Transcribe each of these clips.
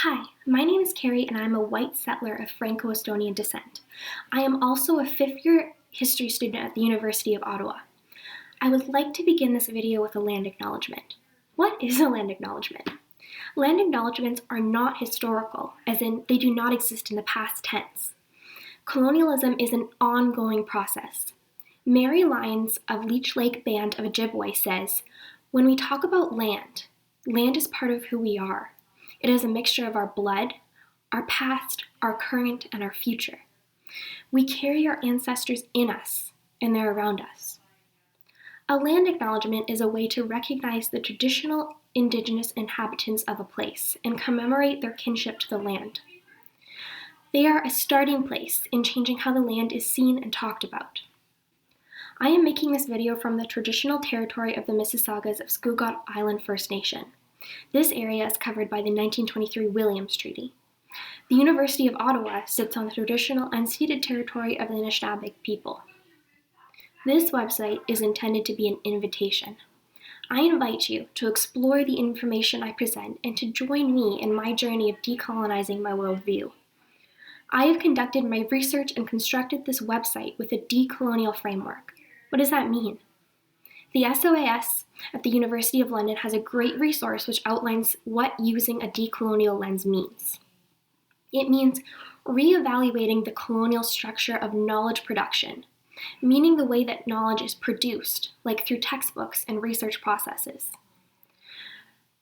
Hi, my name is Carrie and I'm a white settler of Franco-Estonian descent. I am also a fifth-year history student at the University of Ottawa. I would like to begin this video with a land acknowledgement. What is a land acknowledgement? Land acknowledgements are not historical, as in they do not exist in the past tense. Colonialism is an ongoing process. Mary Lyons of Leech Lake Band of Ojibwe says, "When we talk about land, land is part of who we are. It is a mixture of our blood, our past, our current, and our future. We carry our ancestors in us, and they're around us." A land acknowledgement is a way to recognize the traditional Indigenous inhabitants of a place and commemorate their kinship to the land. They are a starting place in changing how the land is seen and talked about. I am making this video from the traditional territory of the Mississaugas of Scugog Island First Nation. This area is covered by the 1923 Williams Treaty. The University of Ottawa sits on the traditional unceded territory of the Anishinaabe people. This website is intended to be an invitation. I invite you to explore the information I present and to join me in my journey of decolonizing my worldview. I have conducted my research and constructed this website with a decolonial framework. What does that mean? The SOAS at the University of London has a great resource which outlines what using a decolonial lens means. It means reevaluating the colonial structure of knowledge production, meaning the way that knowledge is produced, like through textbooks and research processes.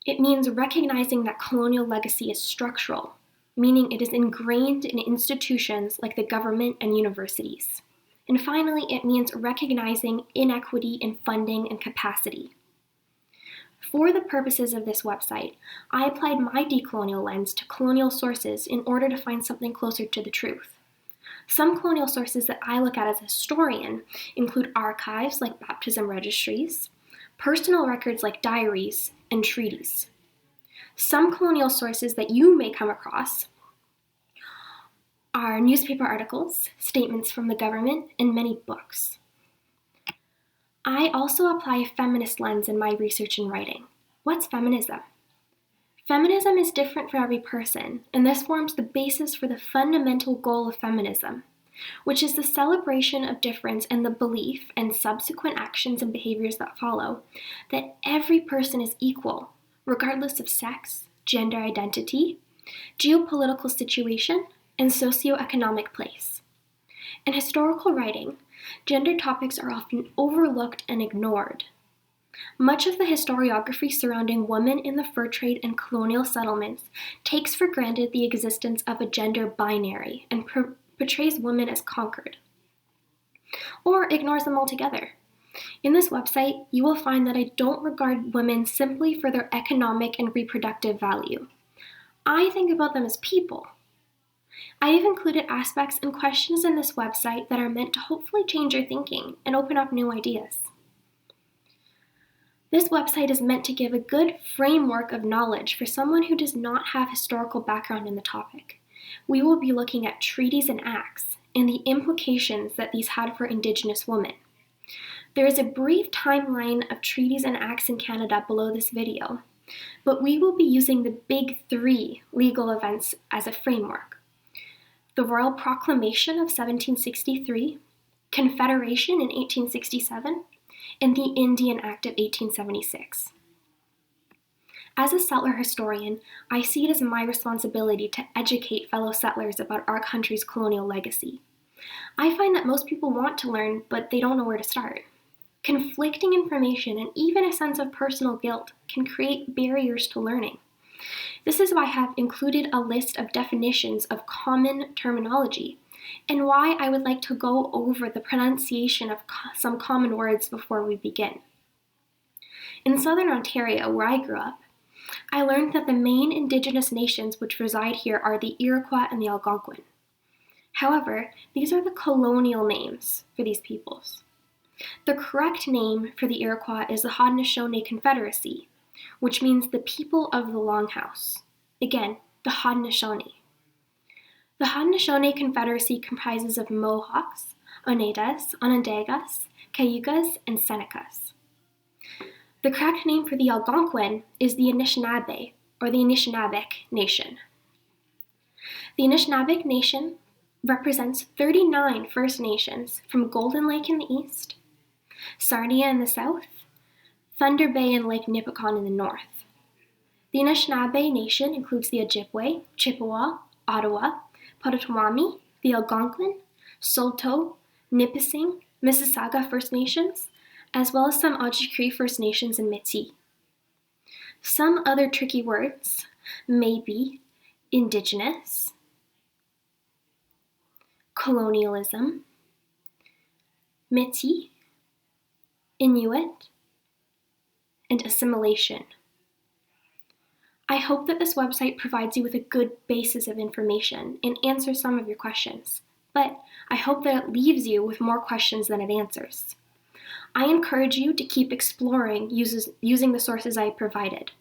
It means recognizing that colonial legacy is structural, meaning it is ingrained in institutions like the government and universities. And finally, it means recognizing inequity in funding and capacity. For the purposes of this website, I applied my decolonial lens to colonial sources in order to find something closer to the truth. Some colonial sources that I look at as a historian include archives like baptism registries, personal records like diaries, and treaties. Some colonial sources that you may come across are newspaper articles, statements from the government, and many books. I also apply a feminist lens in my research and writing. What's feminism? Feminism is different for every person, and this forms the basis for the fundamental goal of feminism, which is the celebration of difference and the belief and subsequent actions and behaviors that follow that every person is equal, regardless of sex, gender identity, geopolitical situation, and socioeconomic place. In historical writing, gender topics are often overlooked and ignored. Much of the historiography surrounding women in the fur trade and colonial settlements takes for granted the existence of a gender binary and portrays women as conquered, or ignores them altogether. In this website, you will find that I don't regard women simply for their economic and reproductive value. I think about them as people. I have included aspects and questions in this website that are meant to hopefully change your thinking and open up new ideas. This website is meant to give a good framework of knowledge for someone who does not have historical background in the topic. We will be looking at treaties and acts and the implications that these had for Indigenous women. There is a brief timeline of treaties and acts in Canada below this video, but we will be using the big three legal events as a framework: the Royal Proclamation of 1763, Confederation in 1867, and the Indian Act of 1876. As a settler historian, I see it as my responsibility to educate fellow settlers about our country's colonial legacy. I find that most people want to learn, but they don't know where to start. Conflicting information and even a sense of personal guilt can create barriers to learning. This is why I have included a list of definitions of common terminology and why I would like to go over the pronunciation of some common words before we begin. In southern Ontario, where I grew up, I learned that the main Indigenous nations which reside here are the Iroquois and the Algonquin. However, these are the colonial names for these peoples. The correct name for the Iroquois is the Haudenosaunee Confederacy, which means the people of the Longhouse. Again, the Haudenosaunee. The Haudenosaunee Confederacy comprises of Mohawks, Oneidas, Onondagas, Cayugas, and Senecas. The correct name for the Algonquin is the Anishinaabe, or the Anishinaabeg Nation. The Anishinaabe Nation represents 39 First Nations from Golden Lake in the east, Sarnia in the south, Thunder Bay and Lake Nipigon in the north. The Anishinaabe Nation includes the Ojibwe, Chippewa, Ottawa, Potawatomi, the Algonquin, Saulteaux, Nipissing, Mississauga First Nations, as well as some Ojibwe First Nations and Métis. Some other tricky words may be Indigenous, colonialism, Métis, Inuit, and assimilation. I hope that this website provides you with a good basis of information and answers some of your questions, but I hope that it leaves you with more questions than it answers. I encourage you to keep exploring using the sources I provided,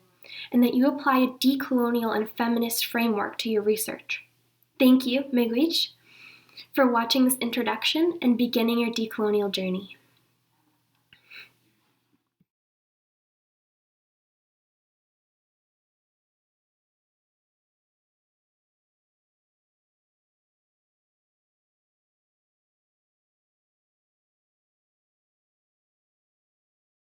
and that you apply a decolonial and feminist framework to your research. Thank you, Miigwech, for watching this introduction and beginning your decolonial journey.